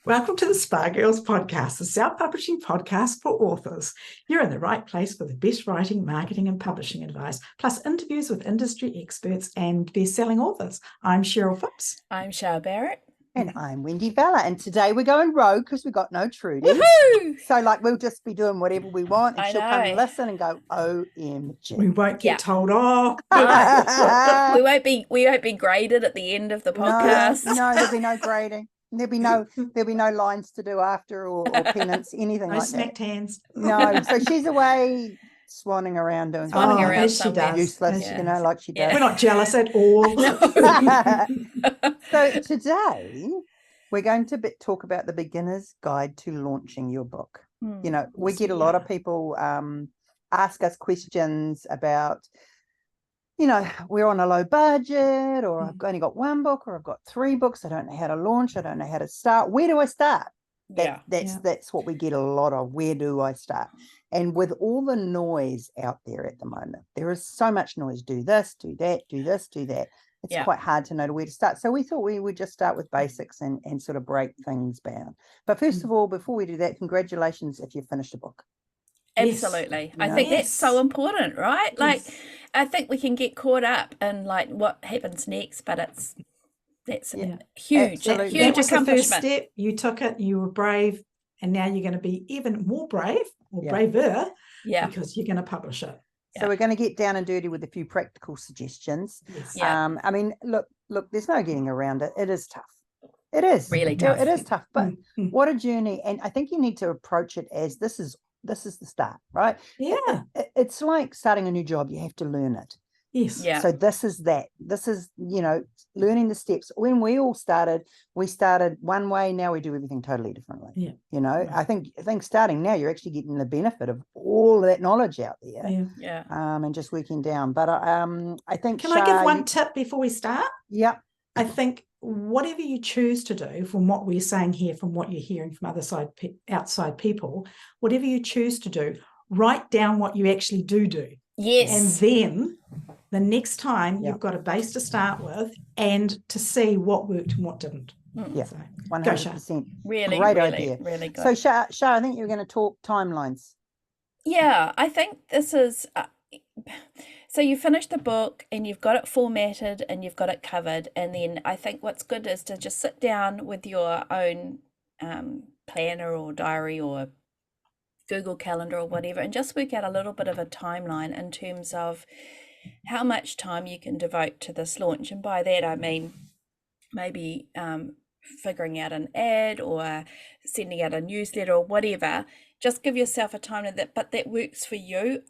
Welcome to the Spa Girls podcast, the self-publishing podcast for authors. You're in the right place for the best writing, marketing, and publishing advice, plus interviews with industry experts and best-selling authors. I'm Cheryl Phipps. I'm Shar Barrett. And I'm Wendy Vella. And today we're going rogue because we've got no Trudy. Woohoo! So we'll just be doing whatever we want, and I she'll come and know. listen and go, OMG. We won't get told off. we won't be graded at the end of the podcast. No, there'll be no grading. There'll be no lines to do after or penance, anything No like snapped that. hands. No. So she's away swanning around doing Swanning around as she somewhere. does. useless, Yeah. like she does. We're not jealous at all. So today we're going to talk about the beginner's guide to launching your book. You know, we get a lot of people ask us questions about, you know, we're on a low budget, or I've only got one book, or I've got 3 books. I don't know how to launch. I don't know how to start. Where do I start? That's what we get a lot of. Where do I start? And with all the noise out there at the moment, there is so much noise. Do this, do that, do this, do that. It's quite hard to know where to start. So we thought we would just start with basics and sort of break things down. But first of all, before we do that, congratulations if you've finished a book. Absolutely. Yes. I think that's so important, right? Like, Yes. I think we can get caught up in like what happens next, but that's a huge Absolutely. That huge was the first accomplishment. step. You took it, you were brave, and now you're going to be even more brave or Yeah. braver Yeah. because you're going to publish it. So we're going to get down and dirty with a few practical suggestions. Yes. Yeah. I mean, look, there's no getting around it. It is tough. It is Really Yeah, tough. It is tough, but Mhm. what a journey. And I think you need to approach it as this is the start, right? Yeah. It's like starting a new job. You have to learn it. Yes. Yeah. So this is learning the steps. When we all started, we started one way. Now we do everything totally differently. Yeah. You know, Right. I think starting now, you're actually getting the benefit of all of that knowledge out there. Yeah. Yeah. And just working down. But I think Can I give one tip before we start? Yeah. I think whatever you choose to do, from what we're saying here, from what you're hearing from outside people, whatever you choose to do, write down what you actually do. Yes. And then the next time Yeah. you've got a base to start with and to see what worked and what didn't. Yeah. So, 100%. Really, Great really, idea. really good. So Shah, I think you're going to talk timelines. Yeah, I think this is so you finish the book and you've got it formatted and you've got it covered, and then I think what's good is to just sit down with your own planner or diary or Google Calendar or whatever, and just work out a little bit of a timeline in terms of how much time you can devote to this launch. And by that I mean maybe figuring out an ad or sending out a newsletter or whatever. Just give yourself a time that, but that works for you.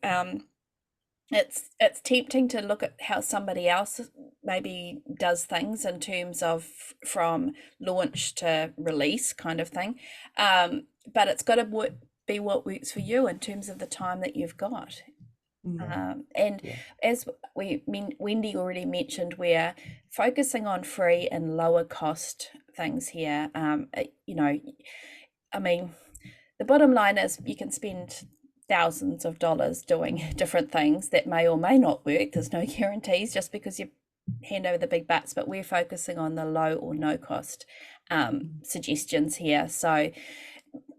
It's tempting to look at how somebody else maybe does things in terms of from launch to release kind of thing, but it's got to be what works for you in terms of the time that you've got. And as Wendy already mentioned, we're focusing on free and lower cost things here. You know, I mean, the bottom line is you can spend thousands of dollars doing different things that may or may not work. There's no guarantees just because you hand over the big bucks, but we're focusing on the low or no cost suggestions here. So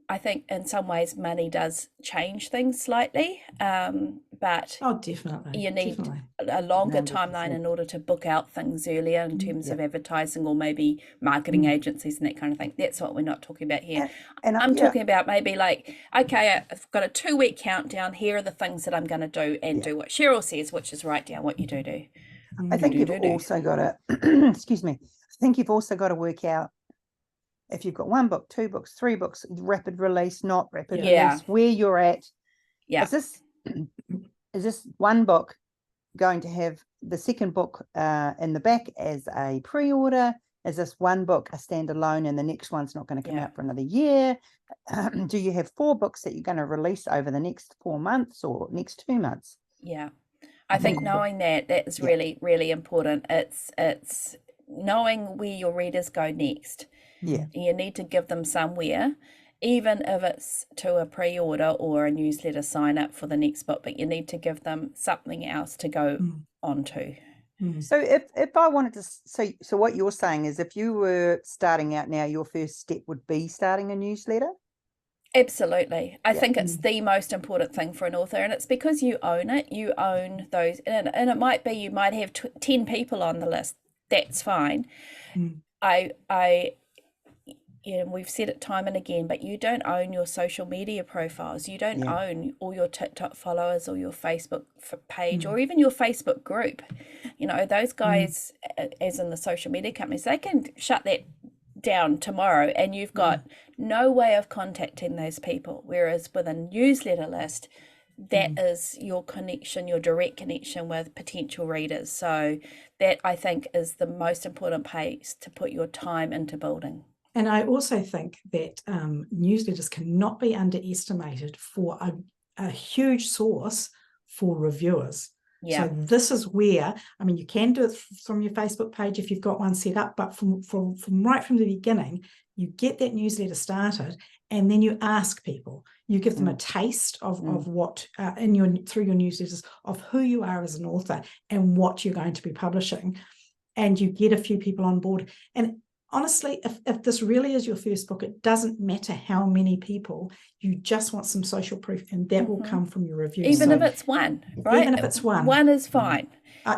I think in some ways money does change things slightly, but definitely. you need Definitely. a longer 100%. timeline in order to book out things earlier in terms of advertising or maybe marketing agencies and that kind of thing. That's what we're not talking about here. And I'm talking about maybe like, okay, I've got a 2-week countdown. Here are the things that I'm going to do, and do what Cheryl says, which is write down what you do. I think you've also got to, excuse me, I think you've also got to work out if you've got 1 book, 2 books, 3 books, rapid release, not rapid release, where you're at. Yeah. Is this 1 book going to have the second book in the back as a pre-order? Is this 1 book a standalone and the next one's not going to come out for another year? Do you have 4 books that you're going to release over the next 4 months or next 2 months? Yeah. I think knowing that is really, really important. It's knowing where your readers go next. Yeah. You need to give them somewhere, even if it's to a pre-order or a newsletter sign up for the next book, but you need to give them something else to go on to. So if I wanted to, so what you're saying is if you were starting out now, your first step would be starting a newsletter? Absolutely. I think it's the most important thing for an author, and it's because you own it. You own those, and it might be you might have 10 people on the list. That's fine. We've said it time and again, but you don't own your social media profiles. You don't own all your TikTok followers or your Facebook page or even your Facebook group. Those guys, as in the social media companies, they can shut that down tomorrow and you've got no way of contacting those people. Whereas with a newsletter list, that is your connection, your direct connection with potential readers. So that, I think, is the most important place to put your time into building. And I also think that newsletters cannot be underestimated for a huge source for reviewers. Yeah. So this is where, you can do it from your Facebook page if you've got one set up, but from right from the beginning, you get that newsletter started and then you ask people, you give them a taste of what through your newsletters of who you are as an author and what you're going to be publishing, and you get a few people on board. And honestly, if this really is your first book, it doesn't matter how many people, you just want some social proof, and that will come from your reviews. Even if it's one, right? Even if it's one. One is fine.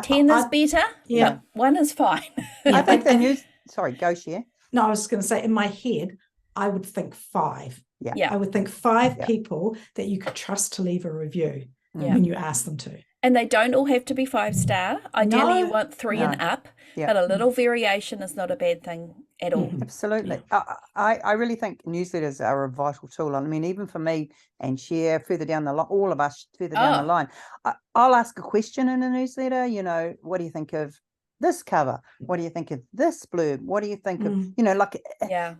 10 is better. Yeah. One is fine. I think the news, sorry, go share. No, I was going to say, in my head, I would think 5. Yeah. I would think 5 people that you could trust to leave a review when you ask them to. And they don't all have to be 5-star. Ideally, you want 3 and up, but a little variation is not a bad thing at all. Absolutely. I really think newsletters are a vital tool. Even for me and share further down the line, all of us further down the line, I'll ask a question in a newsletter, what do you think of this cover? What do you think of this blurb? What do you think of,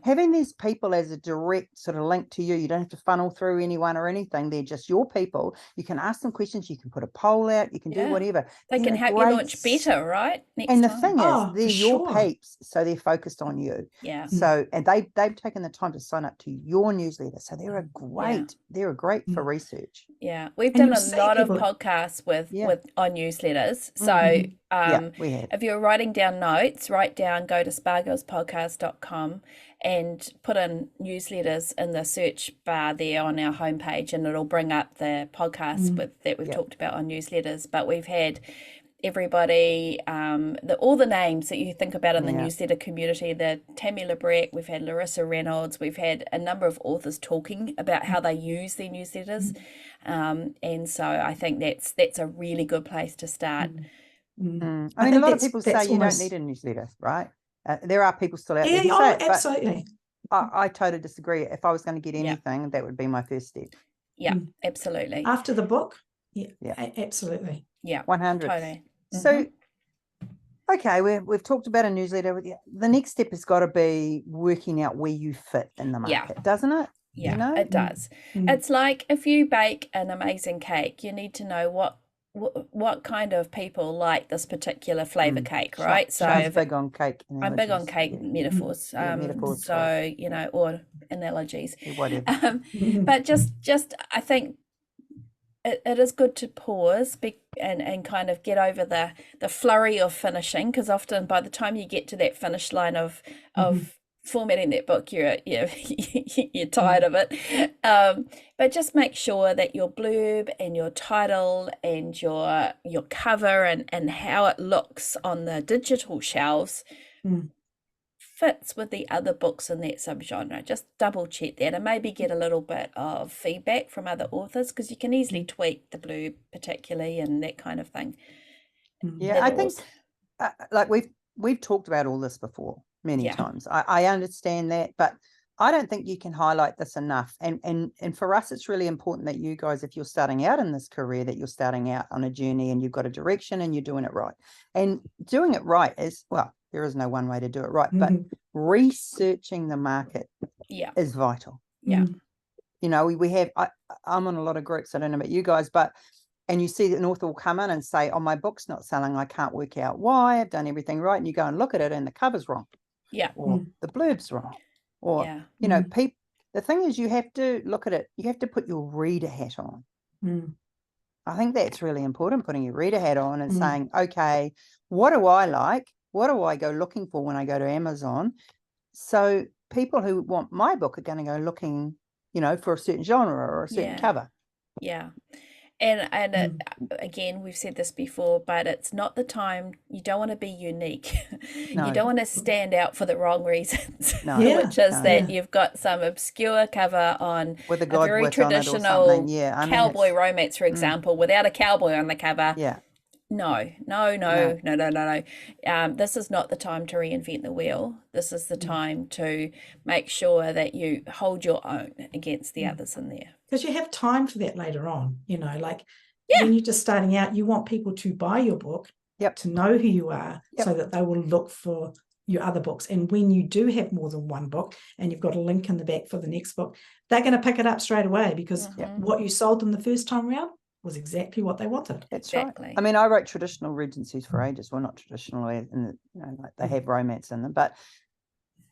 having these people as a direct sort of link to you. You don't have to funnel through anyone or anything. They're just your people. You can ask them questions. You can put a poll out. You can do whatever. They can help you launch better, right? The thing is, they're your peeps, so they're focused on you. Yeah. So, and they've taken the time to sign up to your newsletter. So they're a great for research. Yeah. We've done a lot of podcasts with on newsletters. So we have. If you're writing down notes, go to spargirlspodcast.com and put in newsletters in the search bar there on our homepage, and it'll bring up the podcast that we've talked about on newsletters. But we've had everybody, all the names that you think about in the newsletter community, the Tammy Lebrecht, we've had Larissa Reynolds, we've had a number of authors talking about how they use their newsletters. And so I think that's a really good place to start. A lot of people say you don't need a newsletter, right? There are people still out there who say it, absolutely. But I totally disagree. If I was going to get anything, that would be my first step. Yeah, absolutely. After the book, absolutely. Yeah, 100. Totally. So, okay, we've talked about a newsletter. The next step has got to be working out where you fit in the market, doesn't it? Yeah, it does. It's like if you bake an amazing cake, you need to know what kind of people like this particular flavor cake, right? So I'm big on cake. I'm big on cake metaphors. Metaphors. So or analogies. Whatever. But just I think it is good to pause and kind of get over the flurry of finishing, because often by the time you get to that finish line of formatting that book, you're tired of it. But just make sure that your blurb and your title and your cover and how it looks on the digital shelves fits with the other books in that subgenre. Just double check that and maybe get a little bit of feedback from other authors, because you can easily tweak the blurb particularly and that kind of thing. I think like we've talked about all this before many times. I understand that, but I don't think you can highlight this enough. And for us, it's really important that you guys, if you're starting out in this career, that you're starting out on a journey and you've got a direction and you're doing it right. And doing it right is, well, there is no one way to do it right, but researching the market is vital. Yeah. We have, I'm on a lot of groups, I don't know about you guys, and you see that an author will come in and say, oh, my book's not selling, I can't work out why, I've done everything right. And you go and look at it and the cover's wrong. Yeah. Or the blurb's wrong. Or, the thing is, you have to look at it, you have to put your reader hat on. I think that's really important, putting your reader hat on and saying, okay, what do I like? What do I go looking for when I go to Amazon? So people who want my book are going to go looking, for a certain genre or a certain cover. Yeah. And again, we've said this before, but it's not the time. You don't want to be unique. No. You don't want to stand out for the wrong reasons, No. which is that you've got some obscure cover on with a very traditional cowboy romance, for example, without a cowboy on the cover. Yeah. No. This is not the time to reinvent the wheel. This is the time to make sure that you hold your own against the others in there. Because you have time for that later on, when you're just starting out, you want people to buy your book, to know who you are, so that they will look for your other books. And when you do have more than one book and you've got a link in the back for the next book, they're going to pick it up straight away because what you sold them the first time around was exactly what they wanted. That's right. I mean, I wrote traditional Regencies for ages. Well, not traditional, like they have romance in them, but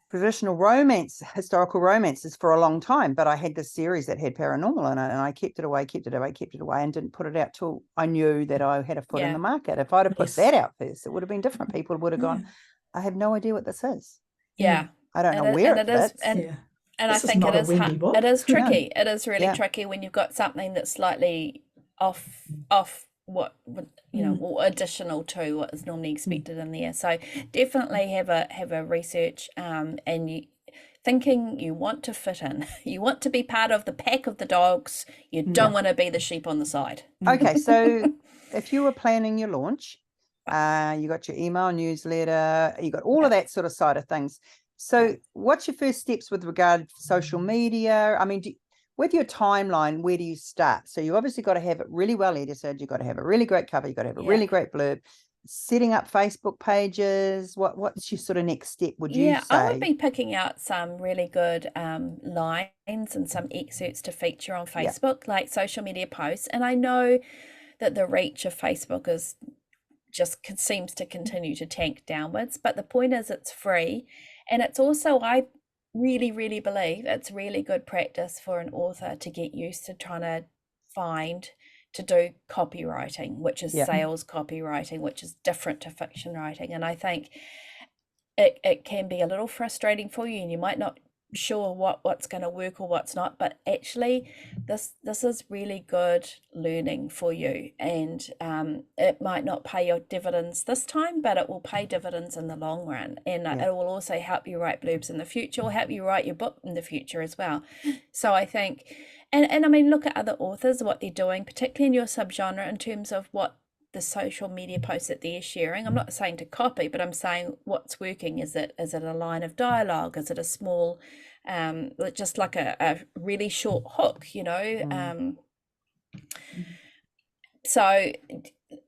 traditional romance, historical romances for a long time. But I had this series that had paranormal in it, and I kept it away, and didn't put it out till I knew that I had a foot in the market. If I'd have put that out first, it would have been different. People would have gone, I have no idea what this is. Yeah. I don't know where it fits. And I think it is hard. It is tricky. It is really tricky when you've got something that's slightly off what or additional to what is normally expected in there. So definitely have a research and you thinking you want to fit in. You want to be part of the pack of the dogs. You don't want to be the sheep on the side. Okay, so if you were planning your launch, you got your email newsletter, you got all of that sort of side of things. So what's your first steps with regard to social media? I mean, with your timeline, where do you start? So you obviously got to have it really well edited. You've got to have a really great cover. You've got to have a really great blurb. Setting up Facebook pages. What's your sort of next step, would you say? I would be picking out some really good lines and some excerpts to feature on Facebook, like social media posts. And I know that the reach of Facebook seems to continue to tank downwards. But the point is it's free. And it's also, I really, really believe it's really good practice for an author to get used to trying to do copywriting, which is sales copywriting, which is different to fiction writing. And I think it can be a little frustrating for you, and you might not sure what's going to work or what's not, but actually this is really good learning for you, and it might not pay your dividends this time, but it will pay dividends in the long run, and it will also help you write blurbs in the future, or help you write your book in the future as well. So I think and I mean, look at other authors, what they're doing, particularly in your subgenre, in terms of what the social media posts that they're sharing. I'm not saying to copy, but I'm saying what's working. Is it a line of dialogue? Is it a small, just like a really short hook, So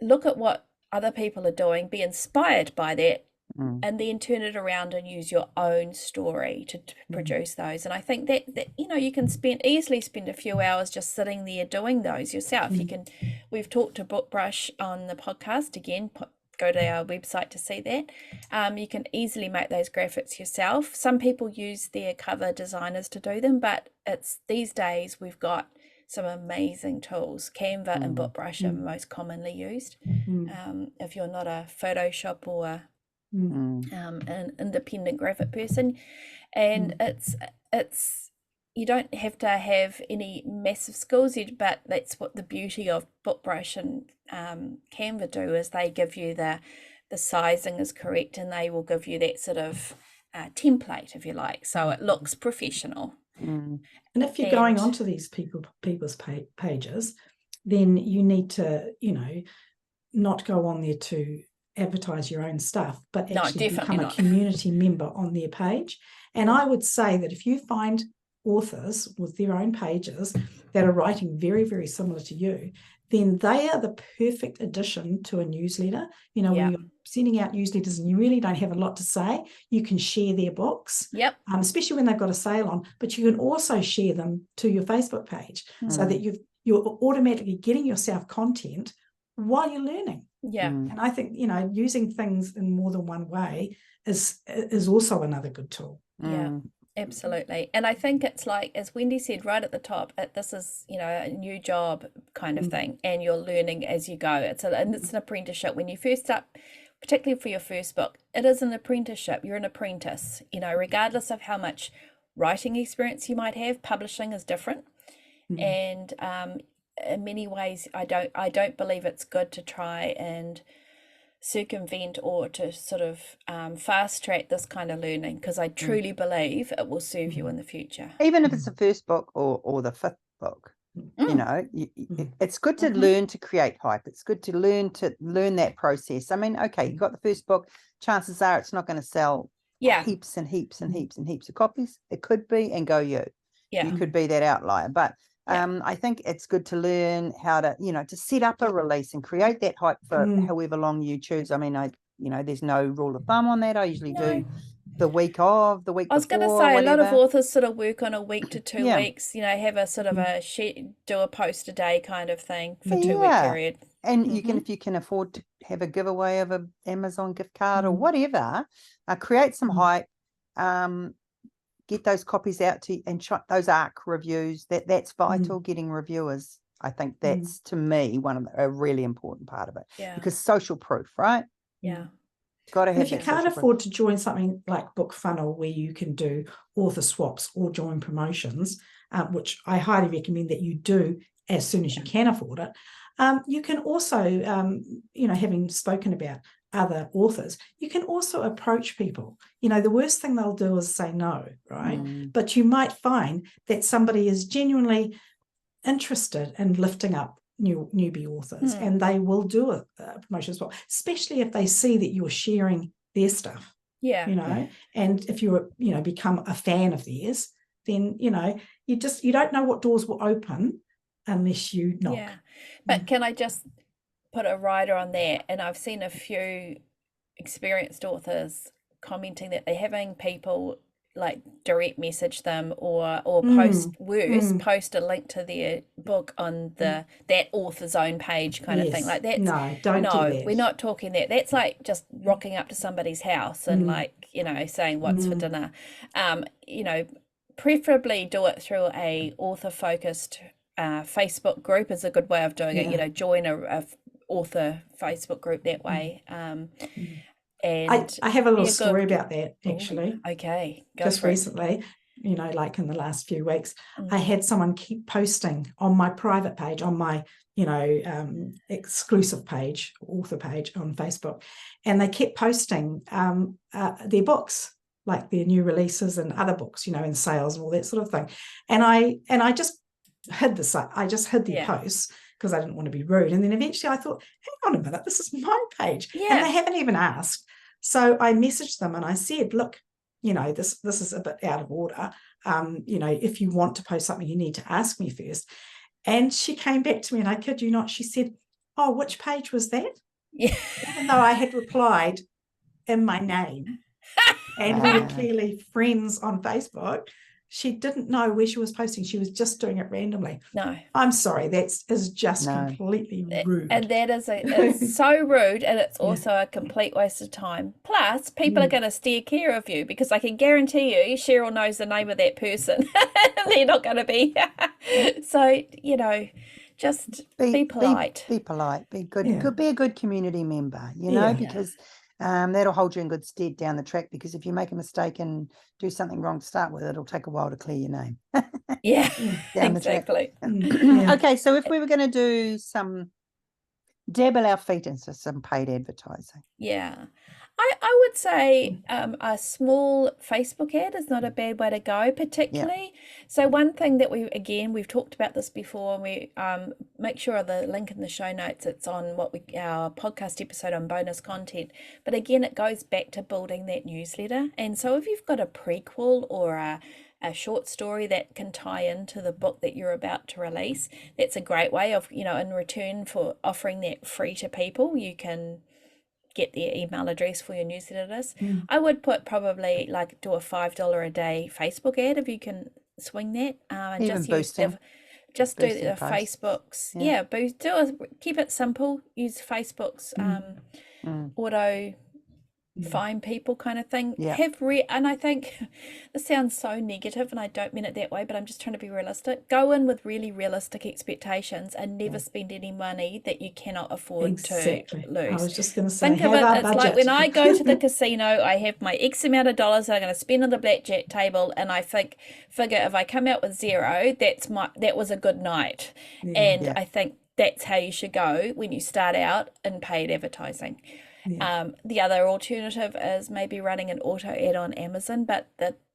look at what other people are doing, be inspired by that, and then turn it around and use your own story to produce those. And I think that you can easily spend a few hours just sitting there doing those yourself. We've talked to BookBrush on the podcast. Again, go to our website to see that. You can easily make those graphics yourself. Some people use their cover designers to do them, but it's these days we've got some amazing tools. Canva and BookBrush are most commonly used. If you're not a Photoshop or an independent graphic person, and it's you don't have to have any massive skills, but that's what the beauty of BookBrush and Canva do, is they give you the sizing is correct, and they will give you that sort of template, if you like, so it looks professional. And if you're going onto these people's pages, then you need to not go on there to advertise your own stuff, but actually become a community member on their page. And I would say that if you find authors with their own pages that are writing very, very similar to you, then they are the perfect addition to a newsletter. When you're sending out newsletters and you really don't have a lot to say, you can share their books, especially when they've got a sale on, but you can also share them to your Facebook page so that you're automatically getting yourself content while you're learning. And I think using things in more than one way is also another good tool. Absolutely. And I think it's like, as Wendy said right at the top, this is, a new job kind of thing, and you're learning as you go. It's an apprenticeship. When you first start, particularly for your first book, it is an apprenticeship. You're an apprentice, regardless of how much writing experience you might have, publishing is different. And in many ways, I don't believe it's good to try and circumvent or to sort of fast track this kind of learning, because I truly believe it will serve you in the future. Even if it's the first book or the fifth book, it's good to learn to create hype. It's good to learn that process. I mean, okay, you got the first book, chances are it's not going to sell heaps and heaps and heaps and heaps of copies. It could be, and go you. Yeah. You could be that outlier. But I think it's good to learn how to, to set up a release and create that hype for however long you choose. I mean, there's no rule of thumb on that. I usually do the week of, the week before. I was going to say, whatever. A lot of authors sort of work on a week to 2 weeks, have a sort of do a post a day kind of thing for 2 week period. And if you can afford to have a giveaway of an Amazon gift card or whatever, create some hype, get those copies out to you, and those ARC reviews. That's vital. Getting reviewers, I think that's to me a really important part of it. Yeah. Because social proof, right? Yeah. Got to have. If you can't afford to join something like Book Funnel, where you can do author swaps or join promotions, which I highly recommend that you do as soon as you can afford it. You can also, having spoken about other authors, you can also approach people. The worst thing they'll do is say no, right? But you might find that somebody is genuinely interested in lifting up newbie authors, and they will do a promotion as well, especially if they see that you're sharing their stuff. And if you become a fan of theirs, then you don't know what doors will open unless you knock. But can I just put a rider on there? And I've seen a few experienced authors commenting that they're having people like direct message them or post a link to their book on that author's own page kind of thing. Like that. No, don't do that. We're not talking that. That's like just rocking up to somebody's house and saying what's for dinner. Preferably do it through a author focused Facebook group is a good way of doing it. Join a author Facebook group that way. And I have a little story about that, actually. Okay. Just recently, like in the last few weeks, I had someone keep posting on my private page, on my, exclusive page, author page on Facebook, and they kept posting their books, like their new releases and other books, in sales and all that sort of thing. And I just hid the posts because I didn't want to be rude. And then eventually I thought, hang on a minute, this is my page. And they haven't even asked. So I messaged them and I said, look, this is a bit out of order. If you want to post something, you need to ask me first. And she came back to me, and I kid you not, she said, oh, which page was that? Yeah. Even though I had replied in my name and we were clearly friends on Facebook, she didn't know where she was posting. She was just doing it randomly. No. I'm sorry. That is just completely rude. And that is it's so rude, and it's also a complete waste of time. Plus, people are going to steer clear of you because I can guarantee you Cheryl knows the name of that person. They're not going to be. So, just be polite. Be polite. Be good. Yeah. Be a good community member, because that'll hold you in good stead down the track, because if you make a mistake and do something wrong to start with, it'll take a while to clear your name. Exactly. Okay, so if we were going to do dabble our feet into some paid advertising. Yeah. I would say a small Facebook ad is not a bad way to go, particularly. Yeah. So one thing that we've talked about this before, and we make sure the link in the show notes, it's on our podcast episode on bonus content. But again, it goes back to building that newsletter. And so if you've got a prequel or a short story that can tie into the book that you're about to release, that's a great way of, in return for offering that free to people, you can get their email address for your newsletter list. I would put probably do a $5 a day Facebook ad if you can swing that, and even just do the Facebook's keep it simple. Use Facebook's auto find people kind of thing. Yeah. And I think this sounds so negative and I don't mean it that way, but I'm just trying to be realistic. Go in with really realistic expectations and never spend any money that you cannot afford Exactly. to lose. I was just going to say, Think of have it, our it's like budget. when I go to the casino, I have my X amount of dollars that I'm going to spend on the blackjack table, and I figure if I come out with zero, that was a good night. Yeah. And Yeah. I think that's how you should go when you start out in paid advertising. Yeah. The other alternative is maybe running an auto ad on Amazon, but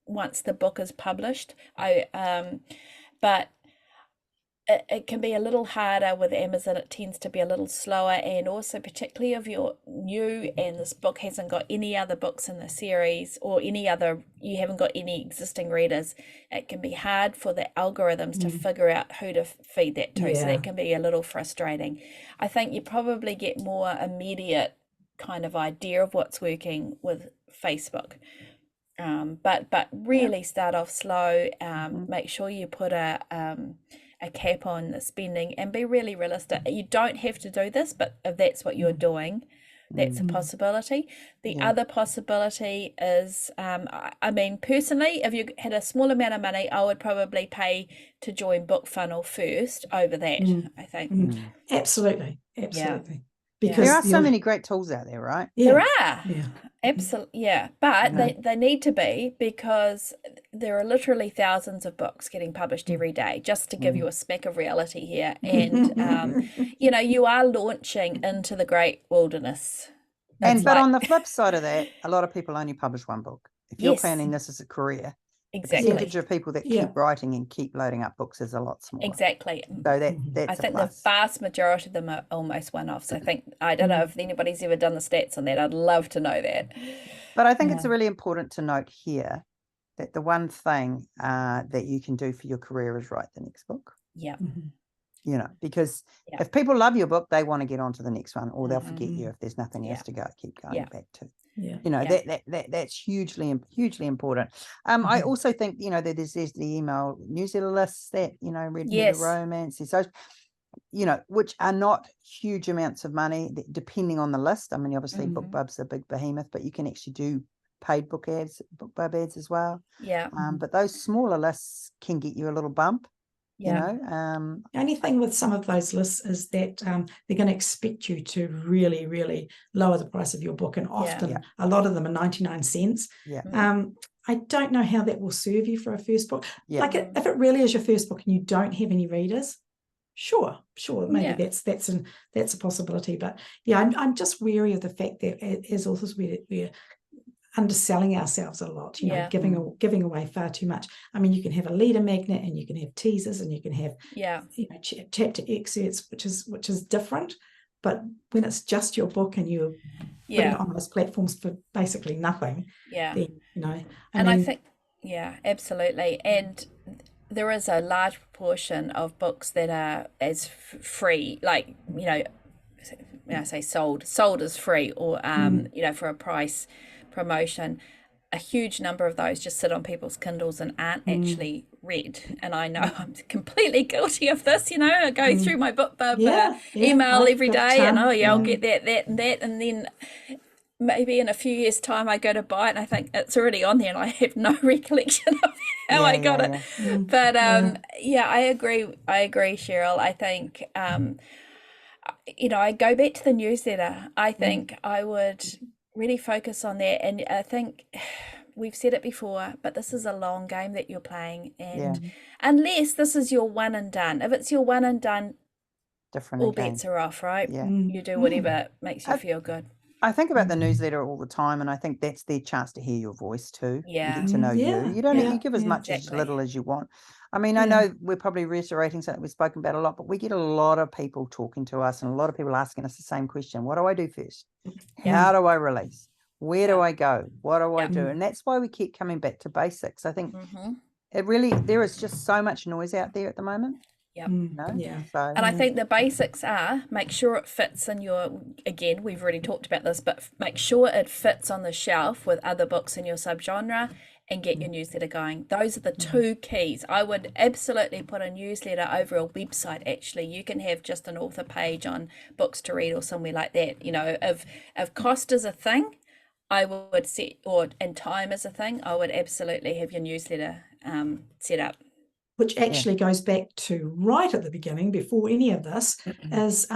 once the book is published, but it can be a little harder with Amazon. It tends to be a little slower, and also particularly if you're new and this book hasn't got any other books in the series or you haven't got any existing readers, it can be hard for the algorithms to figure out who to feed that to. So that can be a little frustrating. I think you probably get more immediate kind of idea of what's working with Facebook. But really start off slow. Make sure you put a cap on the spending and be really realistic. You don't have to do this, but if that's what you're doing, that's a possibility. The other possibility is, I mean, personally, if you had a small amount of money, I would probably pay to join BookFunnel first over that, I think. Absolutely. Yeah. Because there are so many great tools out there, right? There are. Yeah. Absolutely, yeah. But they need to be, because there are literally thousands of books getting published every day, just to give you a smack of reality here. And, you are launching into the great wilderness. But on the flip side of that, a lot of people only publish one book. If you're planning this as a career, exactly, the percentage of people that keep writing and keep loading up books is a lot smaller. Exactly. So that's I think the vast majority of them are almost one-offs. I don't know if anybody's ever done the stats on that. I'd love to know that. But I think it's really important to note here that the one thing that you can do for your career is write the next book. Yeah. Because if people love your book, they want to get on to the next one, or they'll forget you if there's nothing else to keep going back to. That's hugely important. I also think that there's the email newsletter lists that Red Letter Romance, so which are not huge amounts of money depending on the list. I mean, obviously BookBub's a big behemoth, but you can actually do paid BookBub ads as well. But those smaller lists can get you a little bump. The only thing with some of those lists is that they're going to expect you to really, really lower the price of your book, and often a lot of them are 99 cents. I don't know how that will serve you for a first book. Like if it really is your first book and you don't have any readers, sure, maybe that's a possibility. But I'm just wary of the fact that as authors we're underselling ourselves a lot, giving away far too much. I mean, you can have a leader magnet, and you can have teasers, and you can have chapter excerpts, which is different. But when it's just your book and you're putting it on those platforms for basically nothing, then I think absolutely. And there is a large proportion of books that are as free, like when I say sold as free, or for a price promotion. A huge number of those just sit on people's Kindles and aren't actually read. And I know I'm completely guilty of this. I go through my BookBub email every day, and I'll get that, and then maybe in a few years' time I go to buy it and I think it's already on there, and I have no recollection of how I got it. But I agree, Cheryl. I think I go back to the newsletter. I think I would really focus on that. And I think we've said it before, but this is a long game that you're playing, and unless this is your one and done, if it's your one and done, all bets are off, right? You do whatever makes you feel good. I think about the newsletter all the time, and I think that's their chance to hear your voice too. Yeah. And get to know you. You don't you give as much exactly. as little as you want. I mean, I know we're probably reiterating something we've spoken about a lot, but we get a lot of people talking to us, and a lot of people asking us the same question. What do I do first? How do I release? Where do I go? What do I do? And that's why we keep coming back to basics. I think there is just so much noise out there at the moment. So, and I think the basics are, make sure it fits in again, we've already talked about this, but make sure it fits on the shelf with other books in your subgenre, and get your newsletter going. Those are the two keys. I would absolutely put a newsletter over a website. Actually, you can have just an author page on Books to Read or somewhere like that. If cost is a thing, I would set, and time is a thing, I would absolutely have your newsletter set up. Which actually goes back to right at the beginning, before any of this, is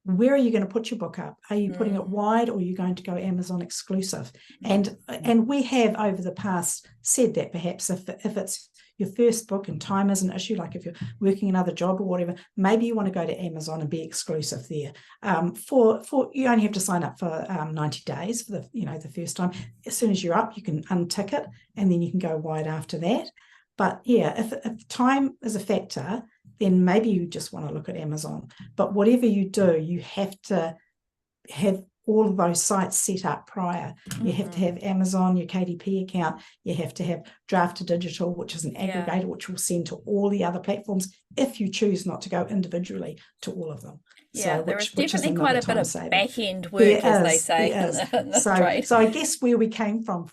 where are you going to put your book up? Are you putting it wide, or are you going to go Amazon exclusive? And we have over the past said that perhaps if it's your first book and time is an issue, like if you're working another job or whatever, maybe you want to go to Amazon and be exclusive there. For you only have to sign up for 90 days for the first time. As soon as you're up, you can untick it, and then you can go wide after that. But yeah, if time is a factor, then maybe you just want to look at Amazon. But whatever you do, you have to have all of those sites set up prior. You have to have Amazon, your KDP account. You have to have Draft to Digital, which is an aggregator, which will send to all the other platforms if you choose not to go individually to all of them. Yeah, so, there is definitely quite a bit of back-end work, they say. So I guess where we came from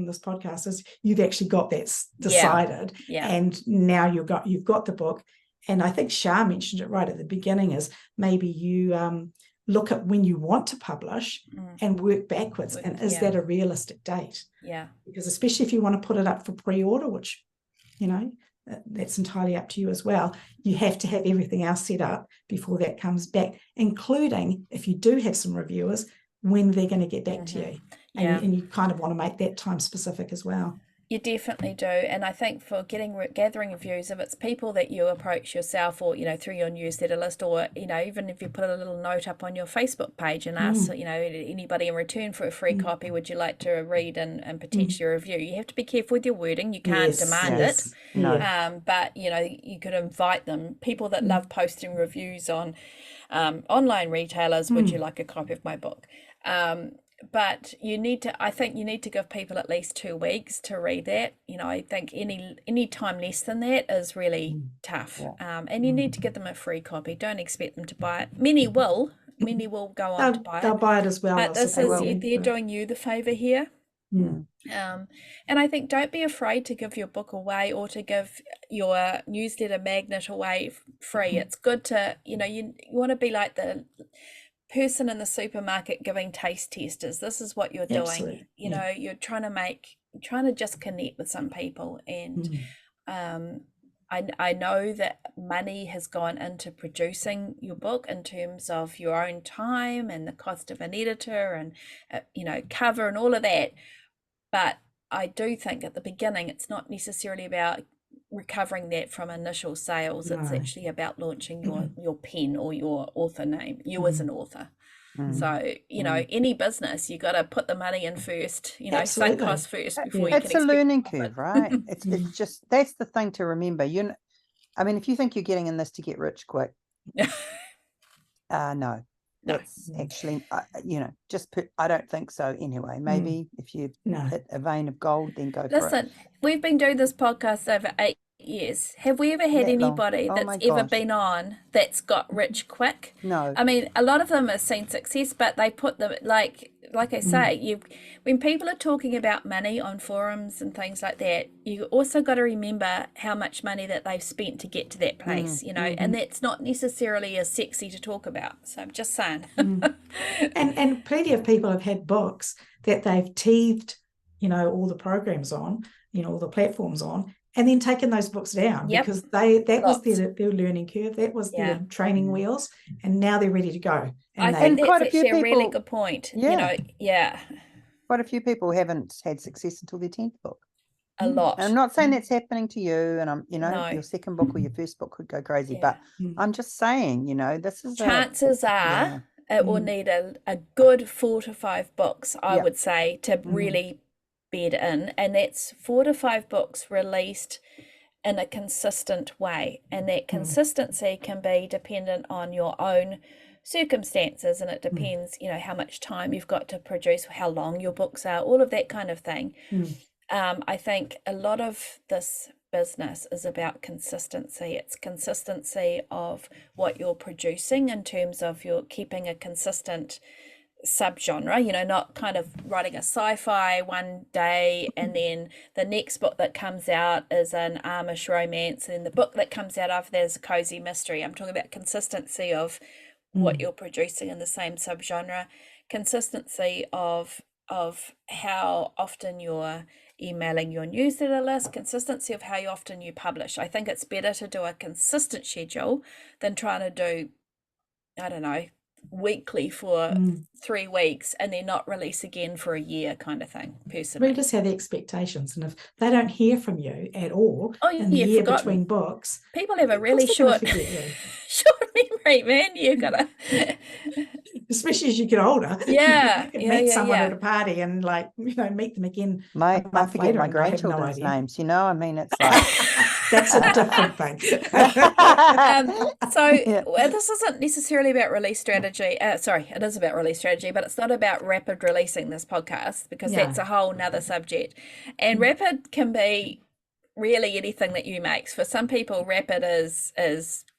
this podcast is you've actually got that decided, and now you've got the book. And I think Shah mentioned it right at the beginning, is maybe you look at when you want to publish and work backwards. And is that a realistic date? Yeah. Because especially if you want to put it up for pre-order, which, that's entirely up to you as well. You have to have everything else set up before that comes back, including if you do have some reviewers, when they're going to get back to you. And you kind of want to make that time specific as well. You definitely do. And I think for gathering reviews, if it's people that you approach yourself, or, through your newsletter list, or, even if you put a little note up on your Facebook page and ask, anybody in return for a free copy, would you like to read and potentially review? You have to be careful with your wording. You can't demand it. No. But, you could invite them. People that love posting reviews on online retailers, would you like a copy of my book? But I think you need to give people at least 2 weeks to read that. I think any time less than that is really tough. And you need to give them a free copy. Don't expect them to buy it. Many will go on to buy it. They'll buy it as well. But they're doing you the favor here. And I think don't be afraid to give your book away, or to give your newsletter magnet away free. It's good to, you want to be like the person in the supermarket giving taste testers. This is what you're doing. Absolutely. You're trying to just connect with some people. And I know that money has gone into producing your book in terms of your own time and the cost of an editor and cover and all of that, but I do think at the beginning it's not necessarily about recovering that from initial sales. It's actually about launching your pen or your author name, you as an author. So any business, you got to put the money in first, sunk cost first before you can expect. It's a learning curve, right? It's just, that's the thing to remember. If you think you're getting in this to get rich quick, no. That's actually, I don't think so anyway. Maybe if you hit a vein of gold, then go for it. Listen, we've been doing this podcast over 8 years. Have we ever had anybody that's ever been on that's got rich quick? No. I mean, a lot of them have seen success, but they put them, like I say, when people are talking about money on forums and things like that, you also got to remember how much money that they've spent to get to that place, and that's not necessarily as sexy to talk about. So I'm just saying. And plenty of people have had books that they've teethed, all the programs on, all the platforms on, and then taken those books down because that was their learning curve, that was their training wheels, and now they're ready to go. And I think that's actually a really good point. Quite a few people haven't had success until their 10th book. A lot. And I'm not saying that's happening to you, and your second book or your first book could go crazy, but I'm just saying, this is chances are it will need a good 4 to 5 books, I would say, to really bed in, and that's 4 to 5 books released in a consistent way, and that consistency can be dependent on your own circumstances, and it depends how much time you've got to produce, how long your books are, all of that kind of thing. I think a lot of this business is about consistency. It's consistency of what you're producing in terms of you're keeping a consistent subgenre, not kind of writing a sci-fi one day and then the next book that comes out is an Amish romance and the book that comes out after that is a cozy mystery. I'm talking about consistency of what you're producing in the same subgenre, consistency of of how often you're emailing your newsletter list, consistency of how often you publish. I think it's better to do a consistent schedule than trying to do, I don't know, weekly for 3 weeks and then not release again for a year kind of thing, personally. Readers have expectations, and if they don't hear from you at all in the year between books, people have a really short memory, man. You gotta especially as you get older. Yeah. You can meet someone at a party and meet them again. I forget my grandchildren's names, I mean, it's like that's a different thing. This isn't necessarily about release strategy. Sorry, it is about release strategy, but it's not about rapid releasing, this podcast, because that's a whole nother subject. And rapid can be really anything that you make. For some people, rapid is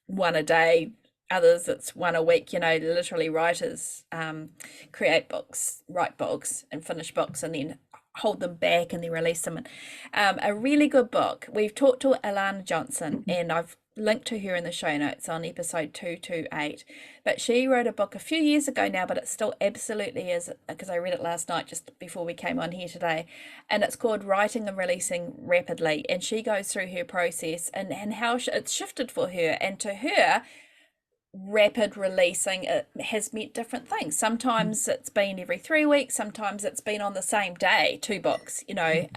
one a day. Others, it's one a week. Literally writers create books, write books and finish books and then hold them back and then release them. A really good book. We've talked to Elana Johnson, and I've linked to her in the show notes on episode 228. But she wrote a book a few years ago now, but it still absolutely is, because I read it last night just before we came on here today. And it's called Writing and Releasing Rapidly. And she goes through her process and how it's shifted for her. And to her, rapid releasing, it has meant different things. Sometimes it's been every 3 weeks, sometimes it's been on the same day, 2 books, I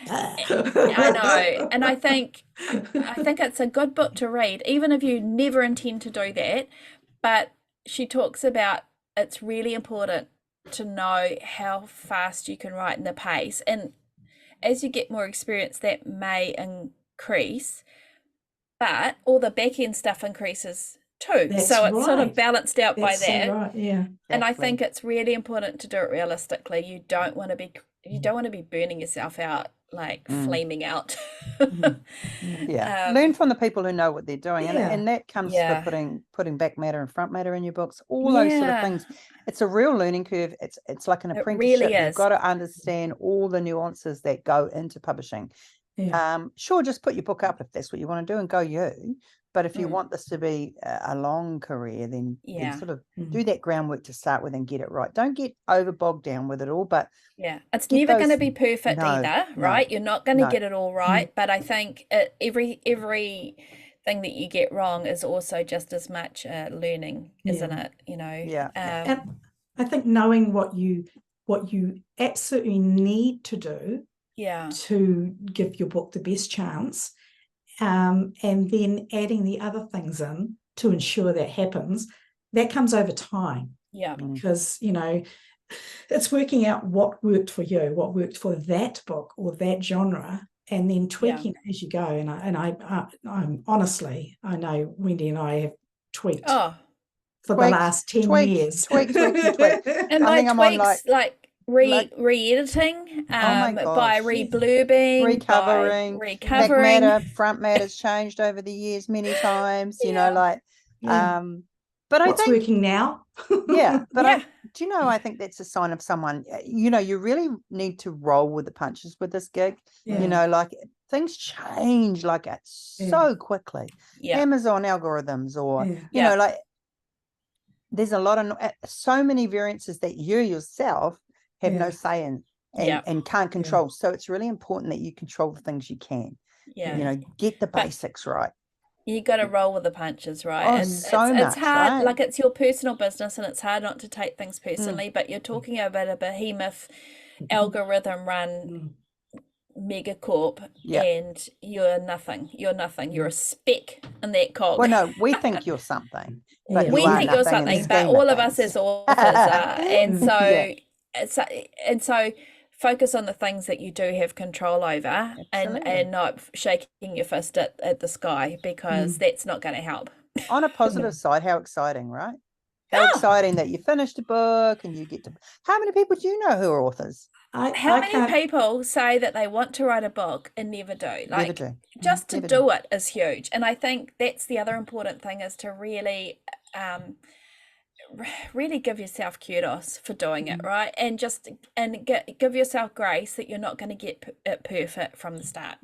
know. And I think it's a good book to read, even if you never intend to do that. But she talks about it's really important to know how fast you can write and the pace, and as you get more experience that may increase, but all the back end stuff increases too. It's sort of balanced out by that. So right, yeah. And I think it's really important to do it realistically. You don't want to be burning yourself out, like flaming out. Learn from the people who know what they're doing, and that comes to putting back matter and front matter in your books, all those sort of things. It's a real learning curve. It's like an apprenticeship. Really is. You've got to understand all the nuances that go into publishing. Sure, just put your book up if that's what you want to do and go you. But if you want this to be a long career, then sort of do that groundwork to start with and get it right. Don't get over bogged down with it all. But it's never going to be perfect either, right? You're not going to get it all right. But I think every thing that you get wrong is also just as much learning, isn't it? And I think knowing what you absolutely need to do to give your book the best chance, and then adding the other things in to ensure that happens, that comes over time. Because it's working out what worked for you, what worked for that book or that genre, and then tweaking it as you go. And I'm honestly, I know Wendy and I have tweaked for the last 10 years. Tweak. And by tweaks, re-editing, by re-blurbing, recovering. Back matter, front matter's changed over the years many times. But what's working now? I think that's a sign of someone. You really need to roll with the punches with this gig. Things change so quickly. Amazon algorithms, or there's a lot of so many variances that you yourself have no say in and can't control. So it's really important that you control the things you can. Get the basics right. You got to roll with the punches, right? It's hard, right? It's your personal business, and it's hard not to take things personally. But you're talking about a behemoth, algorithm-run megacorp, and you're nothing. You're a speck in that cog. Well, no, we think you're something. But we think you're something, but all of us as authors are, and so. And so focus on the things that you do have control over, and not shaking your fist at the sky, because that's not going to help. On a positive side, how exciting, right? How exciting that you finished a book and you get to... How many people do you know who are authors? How many people say that they want to write a book and never do? Just to do it is huge. And I think that's the other important thing, is to really give yourself kudos for doing it, right? And give yourself grace that you're not going to get it perfect from the start.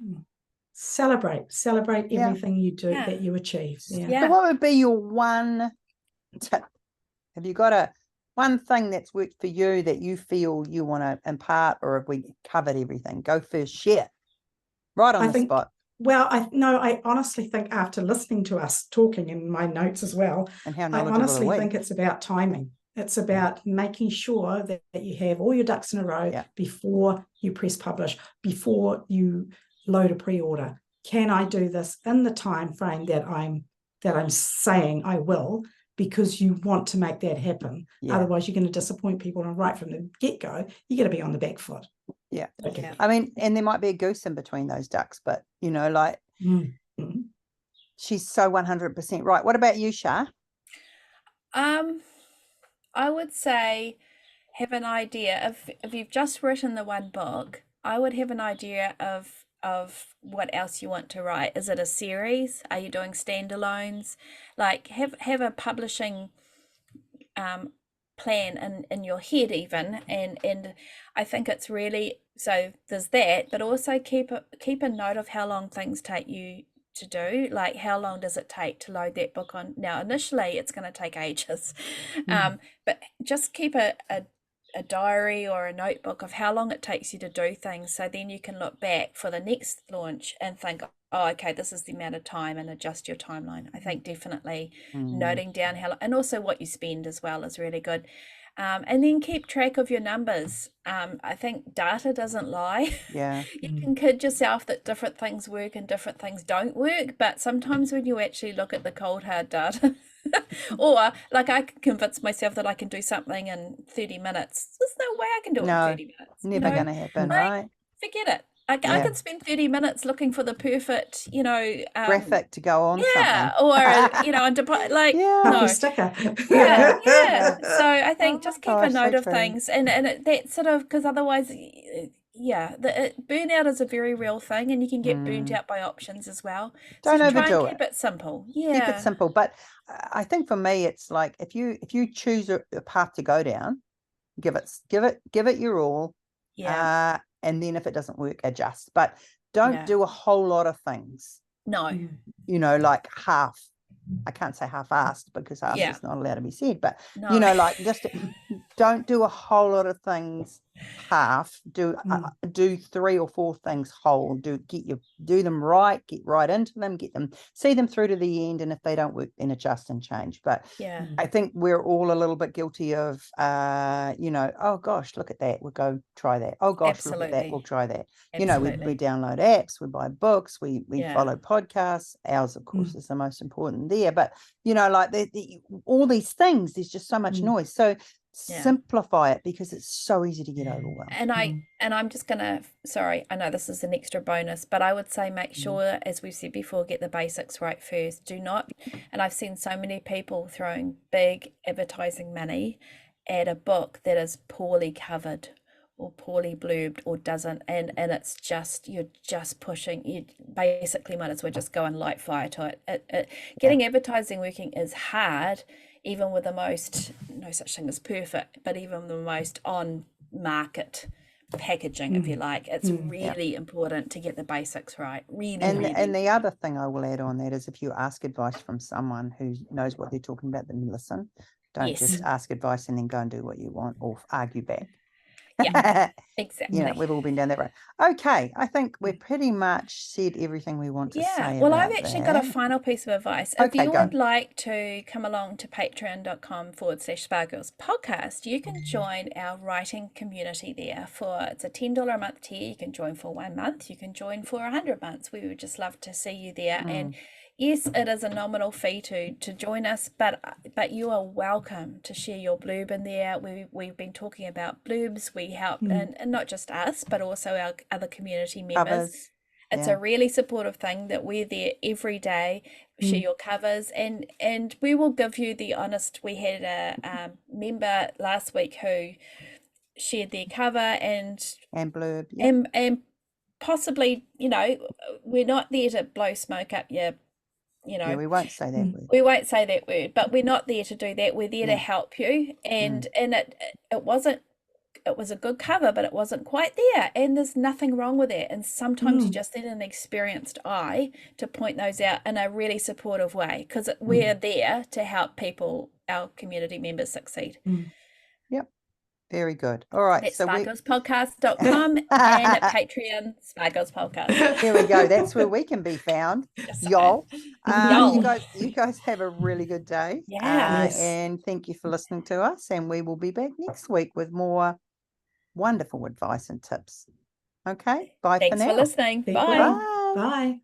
Celebrate everything you do that you achieve. So what would be your one tip? Have you got one thing that's worked for you that you feel you want to impart, or have we covered everything? Go first, share. Right on the spot. Well, I honestly think after listening to us talking in my notes as well, And how I knowledgeable honestly are we? think it's about timing. It's about making sure that you have all your ducks in a row before you press publish, before you load a pre-order. Can I do this in the time frame that I'm saying I will? Because you want to make that happen. Otherwise, you're going to disappoint people. And right from the get-go, you're going to be on the back foot. Yeah. Okay. I mean, and there might be a goose in between those ducks, but you know, like she's so 100% right. What about you, Shah? I would say have an idea if you've just written the one book, I would have an idea of what else you want to write. Is it a series? Are you doing standalones? Like have a publishing plan in your head even, and I think it's really, so there's that, but also keep a note of how long things take you to do. Like, how long does it take to load that book on? Now initially it's going to take ages, but just keep a diary or a notebook of how long it takes you to do things, so then you can look back for the next launch and think, oh, okay, this is the amount of time, and adjust your timeline. I think definitely noting down how, and also what you spend as well is really good. And then keep track of your numbers. I think data doesn't lie. Yeah. You can kid yourself that different things work and different things don't work, but sometimes when you actually look at the cold hard data, or like I can convince myself that I can do something in 30 minutes. There's no way I can do it in 30 minutes. Never going to happen, right? Forget it. I could spend 30 minutes looking for the perfect, graphic to go on something. Or no sticker. So I think just keep a note of true. things, and that sort of, because otherwise burnout is a very real thing, and you can get burnt out by options as well. Don't so overdo try and it. Keep it simple. Keep it simple. But I think for me it's like, if you choose a path to go down, give it your all. And then if it doesn't work, adjust. But don't do a whole lot of things. No. Like half. I can't say half-assed, because half is not allowed to be said. But like, just don't do a whole lot of things half. Do 3 or 4 things whole. Do them right. Get right into them. See them through to the end. And if they don't work, then adjust and change. But I think we're all a little bit guilty of, oh gosh, look at that. We'll go try that. Oh gosh, look at that. We'll try that. Absolutely. We download apps. We buy books. We follow podcasts. Ours, of course, is the most important there. But like all these things, there's just so much noise. So simplify it, because it's so easy to get overwhelmed. And I'm just gonna, sorry, I know this is an extra bonus, but I would say make sure, as we've said before, get the basics right first. Do not, and I've seen so many people throwing big advertising money at a book that is poorly covered or poorly blurbed or doesn't, and it's just, you're just pushing, you basically might as well just go and light fire to it. Getting advertising working is hard, even with the most, no such thing as perfect, but even the most on market packaging, if you like, it's really important to get the basics right. And the other thing I will add on that is, if you ask advice from someone who knows what they're talking about, then listen. Don't just ask advice and then go and do what you want or argue back. Yeah, exactly. We've all been down that road. Okay, I think we've pretty much said everything we want to say. Well, I've actually got a final piece of advice. If you would like to come along to patreon.com/Sparkles podcast, you can join our writing community there. It's a $10 a month tier. You can join for 1 month. You can join for 100 months. We would just love to see you there. And yes, it is a nominal fee to join us, but you are welcome to share your blurb in there. We've been talking about blurbs. We help, and not just us, but also our other community members. It's a really supportive thing that we're there every day. Share your covers, and we will give you the honest. We had a member last week who shared their cover and blurb, and possibly, we're not there to blow smoke up your. We won't say that word. We won't say that word, but we're not there to do that. We're there to help you. And it was a good cover, but it wasn't quite there. And there's nothing wrong with it. And sometimes you just need an experienced eye to point those out in a really supportive way, because we're there to help people, our community members, succeed. Very good. All right. That's So spargirlspodcast.com and at Patreon, Spargirls Podcast. Here we go. That's where we can be found. Yes, Y'all. Y'all. You guys have a really good day. Yeah. Yes. And thank you for listening to us. And we will be back next week with more wonderful advice and tips. Okay. Bye Thanks for now. for listening. Be Bye. well. Bye. Bye.